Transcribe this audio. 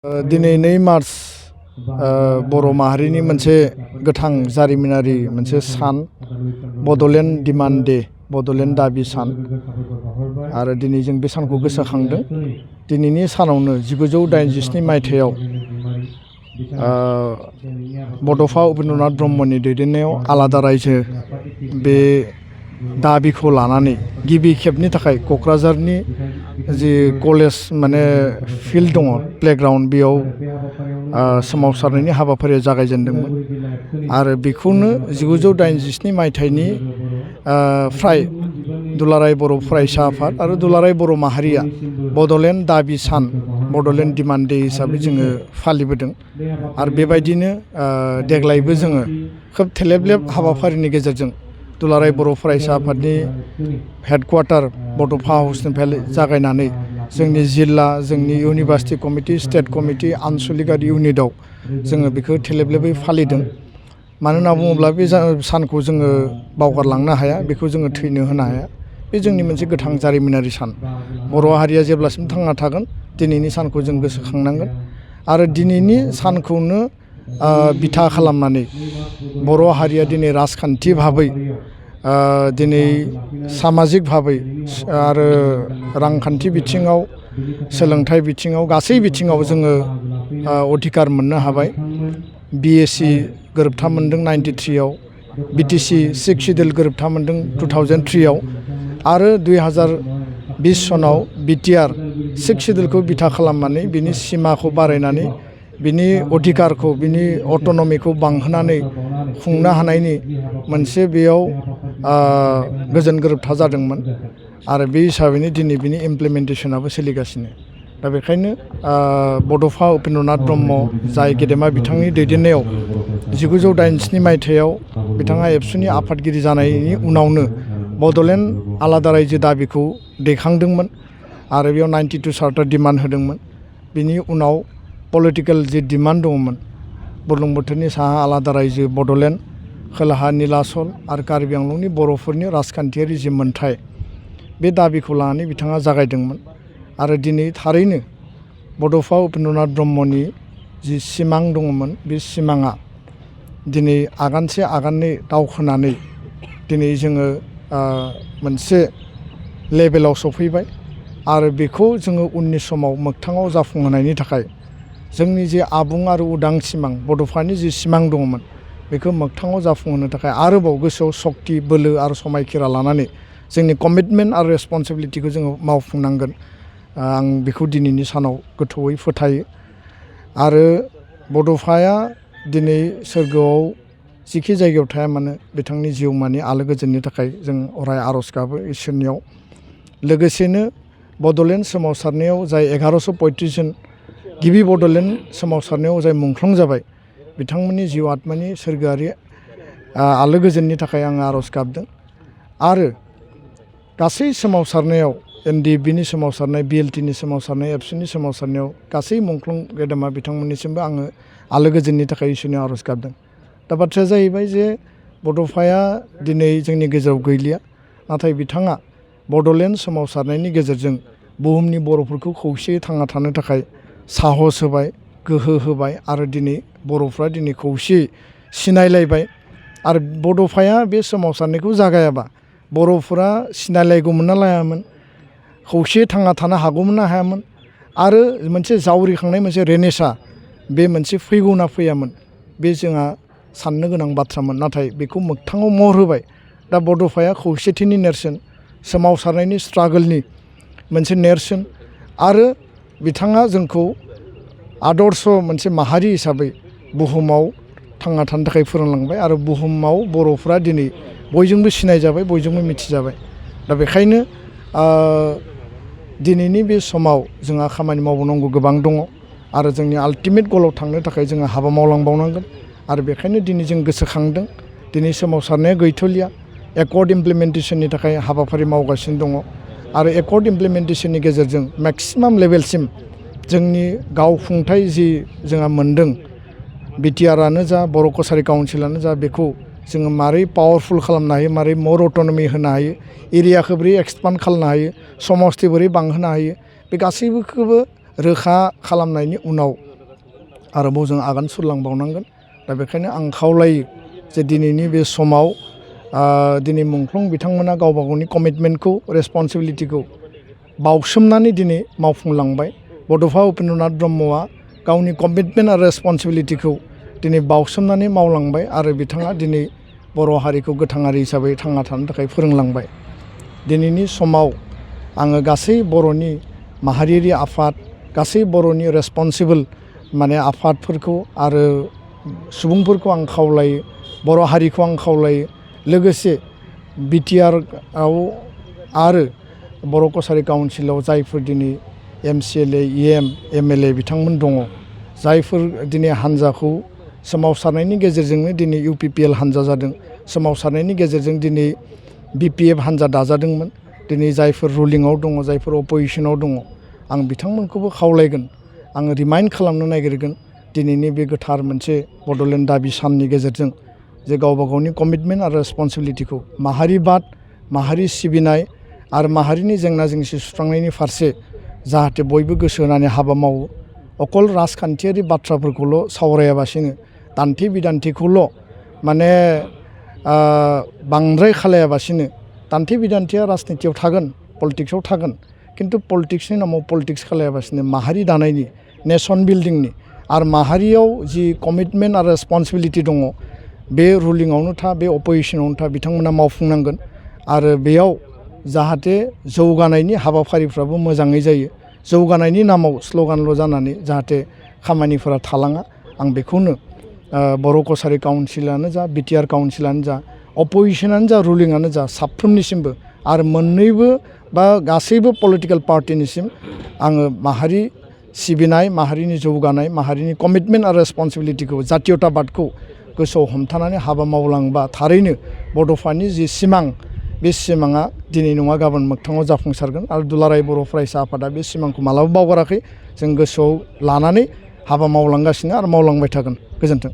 दिनै 2 मार्च बर' माहारिनि मोनसे गोथां जारिमिनारि मोनसे सान बड'लेण्ड डिमान्ड डे बड'लेण्ड दाबि सान आरो दिनै जों बे सानखौ गोसोखांदों। दिनैनि सानावनो 1987 मायथाइयाव बड'फा उपेन्द्रनाथ ब्रह्मनि दैदेननायाव आलादा रायजो बे दाबिखौ लानानै गिबि खेबनि थाखाय क'क्राझारनि जि कलेज माने फिल्ड दङ प्लेग्राउन्ड बेयाव सोमावसारनायनि हाबाफारिया जागायजेनदोंमोन आरो बेखौनो 1987 मायथाइनि फ्राय दुलाराय बर' फरायसा आफाद आरो दुलाराय बर' माहारिया बड'लेण्ड दाबि सान बड'लेण्ड डिमान्ड डे हिसाबै जोङो फालिबोदों आरो बेबायदिनो देग्लायबो जोङो खोब थेलेबलेब हाबाफारिनि गेजेरजों दुलाराय बर' फरायसा आफादनि हेडक्वार्टार बड'फा हाउसनिफ्राय जागायनानै जोंनि जिल्ला जोंनि इउनिभार्सिटि कमिटि स्टेट कमिटि आनसलिक इउनिटआव जोङो बेखौ थेलेबलेबै फालिदों। मानो होनना बुङोब्ला बे सानखौ जोङो बावगारलांनो हाया, बेखौ जोङो थैनो होनो हाया। बे जोंनि मोनसे गोथां जारिमिनारि सान। बर' हारिया जेब्लासिम थांना थागोन दिनैनि सानखौ जों गोसोखांनांगोन आरो दिनैनि सानखौनो बिथा खालामनानै बर' हारिया दिनै राजखान्थि भाबै दिनै सामाजिक भाबै आरो रांखान्थि बिथिङाव सोलोंथाइ बिथिङाव गासै बिथिङाव जोङो अधिकार मोननो हाबाय। BSc गोरोबथा मोनदों 93आव, BTC 6 सिडिउल गोरोबथा मोनदों 2003आव आरो 2020 सनाव BTR 6 सिडिउलखौ बिथा खालामनानै बिनि सिमाखौ बारायनानै बिनि अधिकारखौ बिनि अट'नमिखौ बांहोनानै खुंनो हानायनि मोनसे बेयाव गोजोन गोरोबथा जादोंमोन आरो बे हिसाबैनो दिनै बिनि इमप्लिमेन्टेसनाबो सोलिगासिनो। दा बेखायनो बड'फा उपेन्द्रनाथ ब्रह्म जाय गेदेमा बिथांनि दैदेननायाव 1987 मायथाइयाव बिथाङा एबसुनि आफादगिरि जानायनि उनावनो बड'लेण्ड आलादा रायजो दाबिखौ दैखांदोंमोन आरो बेयाव 92 चार्टार डिमान्ड होदोंमोन। बिनि उनाव पलिटिकेल जि डिमान्ड दङमोन बुरलुंबुथुरनि साहा आलादा रायजो बड'लेण्ड, खोलाहा नीलाचल आरो कार्बि आंलंनि बर'फोरनि राजखान्थियारि जि मोनथाय बे दाबिखौ लानानै बिथाङा जागायदोंमोन आरो दिनै थारैनो बड'फा उपेन्द्रनाथ ब्रह्मनि जि सिमां दङमोन बे सिमाङा दिनै आगानसे आगाननै दावखोनानै दिनै जोङो मोनसे लेभेलाव सफैबाय आरो बेखौ जोङो उननि समाव मोगथाङाव जाफुंहोनायनि थाखाय जोंनि जे आबुं आरो उदां सिमां बड'फानि जि सिमां दङमोन बेखौ मोगथाङाव जाफुंहोनो थाखाय आरोबाव गोसोआव सक्ति बोलो आरो समायखिरा लानानै जोंनि कमिटमेन्ट आरो रेसपन्सिबिलिटिखौ जोङो मावफुंनांगोन। आं बेखौ दिनैनि सानाव गोथौयै फोथायो आरो बड'फाया दिनै सोरगोआव जिखि जायगायाव थाया मानो बिथांनि जिउमानि आलो गोजोननि थाखाय जों अराय आर'ज गाबो इसोरनियाव। लोगोसेनो बड'लेण्ड सोमावसारनायाव जाय 1135 जन गिबि बड'लेण्ड सोमावसारनायाव जाय मुंख्लं जाबाय बिथांमोननि जिउ आत्मानि सोरगोआरि आलो गोजोननि थाखाय आं आर'ज गाबदों आरो गासै सोमावसारनायाव NDFBनि सोमावसारनाय, BLTनि सोमावसारनाय, एबसुनि सोमावसारनायाव गासै मुंख्लं गेदेमा बिथांमोननिसिमबो आङो आलो गोजोननि थाखाय इसोरनियाव आर'ज गाबदों। दा बाथ्राया जाहैबाय जे बड'फाया दिनै जोंनि गेजेराव गैलिया, नाथाय बिथाङा बड'लेण्ड सोमावसारनायनि गेजेरजों बुहुमनि बर'फोरखौ खौसेयै थांना थानो थाखाय साहस होबाय, गोहो होबाय आरो दिनै बर'फ्रा दिनै खौसेयै सिनायलायबाय आरो बड'फाया बे सोमावसारनायखौ जागायाबा बर'फोरा सिनायलायगौमोन ना लायामोन, खौसेयै थांना थानो हागौमोन ना हायामोन आरो मोनसे जावरिखांनाय मोनसे रेनेसा बे मोनसे फैगौना फैयामोन बे जोंहा साननो गोनां बाथ्रामोन। नाथाय बेखौ मोगथाङाव महर होबाय। दा बड'फाया खौसेथिनि नेरसोन, सोमावसारनायनि स्ट्रागोलनि मोनसे नेरसोन आरो बिथाङा जोंखौ आदर्श मोनसे माहारि हिसाबै बुहुमाव थांना थानो थाखाय फोरोंलांबाय आरो बुहुमाव बर'फ्रा दिनै बयजोंबो सिनायजाबाय, बयजोंबो मिथिजाबाय। दा बेखायनो दिनैनि बे समाव जोंहा खामानि मावबावनांगौ गोबां दङ आरो जोंनि आल्टिमेट गलाव थांनो थाखाय जोङो हाबा मावलांबावनांगोन आरो बेखायनो दिनै जों गोसोखांदों। दिनै सोमावसारनाया गैथ'लिया, एकर्ड इमप्लिमेन्टेसननि थाखाय हाबाफारि मावगासिनो दङ आरो एकर्ड इमप्लिमेन्टेसननि गेजेरजों मेक्सिमाम लेभेलसिम जोंनि गावखुंथाय जि जोंहा मोनदों BTRआनो जा बर' कसारि काउन्सिलानो जा बेखौ जोङो मारै पावारफुल खालामनो हायो, मारै मर अट'नमि होनो हायो, एरियाखौ बोरै एक्सपान्ड खालामनो हायो, समस्ति बोरै बांहोनो हायो, बे गासैबोखौबो रोखा खालामनायनि उनाव आरोबाव जों आगान सुरलांबावनांगोन। दा बेखायनो आं खावलायो जे दिनैनि बे समाव दिनै मुंख्लं बिथांमोना गावबा गावनि कमिटमेन्टखौ रेसपन्सिबिलिटिखौ बावसोमनानै दिनै मावफुंलांबाय। बड'फा उपेन्द्रनाथ ब्रह्मआ गावनि कमिटमेन्ट आरो रेसपन्सिबिलिटिखौ दिनै बावसोमनानै मावलांबाय आरो बिथाङा दिनै बर' हारिखौ गोथाङारि हिसाबै थांना थानो थाखाय फोरोंलांबाय। दिनैनि समाव आङो गासै बर'नि माहारियारि आफाद, गासै बर'नि रेसपन्सिबोल आफादफोरखौ आरो सुबुंफोरखौ आं खावलायो, बर' हारिखौ आं खावलायो, लोगोसे बिटिआरआव आरो बर' कसारि काउन्सिलाव जायफोर दिनै MCLA, EM, MLA बिथांमोन दङ, जायफोर दिनै हान्जाखौ सोमावसारनायनि गेजेरजोंनो दिनै UPPL हान्जा जादों, सोमावसारनायनि गेजेरजों दिनै BPF हान्जा दाजादोंमोन, दिनै जायफोर रुलिंआव दङ, जायफोर अपोजिसनाव दङ, आं बिथांमोनखौबो खावलायगोन, आङो रिमाइन्ड खालामनो नागिरगोन दिनैनि बे गोथार मोनसे बड'लेण्ड दाबि साननि गेजेरजों जे गावबा गावनि कमिटमेन्ट आरो रेसपन्सिबिलिटिखौ माहारिबाद, माहारि सिबिनाय आरो माहारिनि जेंना जेंसि सुस्रांनायनि फारसे जाहाथे बयबो गोसो होनानै हाबा मावो। अकल राजखान्थियारि बाथ्राफोरखौल' सावरायाबासिनो दान्थे बिदान्थेखौल' बांद्राय खालायाबासिनो, दान्थे बिदान्थेया राजनितियाव थागोन, पलिटिक्सआव थागोन, खिन्थु पलिटिक्सनि नामाव पलिटिक्स खालायाबासिनो माहारि दानायनि, नेसन बिल्डिंनि आरो माहारियाव जि कमिटमेन्ट आरो रेसपन्सिबिलिटि दङ, बे रुलिंआवनो था, बे अपोजिसनावनो था, बिथांमोना मावफुंनांगोन आरो बेयाव जाहाथे जौगानायनि हाबाफारिफ्राबो मोजाङै जायो। जौगानायनि नामाव स्ल'गानल' जानानै जाहाथे खामानिफोरा थालाङा, आं बेखौनो बर' कसारि काउन्सिलानो जा, बिटिआर काउन्सिलानो जा, अपोजिसनानो जा, रुलिंआनो जा, साफ्रोमनिसिमबो आरो मोननैबो बा गासैबो पलिटिकेल पार्टिनिसिम आङो माहारि सिबिनाय, माहारिनि जौगानाय, माहारिनि कमिटमेन्ट आरो रेसपन्सिबिलिटिखौ, जातीयताबादखौ गोसोआव हमथानानै हाबा मावलांबा थारैनो बड'फानि जि सिमां, बे सिमाङा दिनै नङा गाबोन मोगथाङाव जाफुंसारगोन आरो दुलाराय बर' फरायसा आफादा बे सिमांखौ मालाबा बावगाराखै। जों गोसोआव लानानै हाबा मावलांगासिनो आरो मावलांबाय थागोन। गोजोन्थों।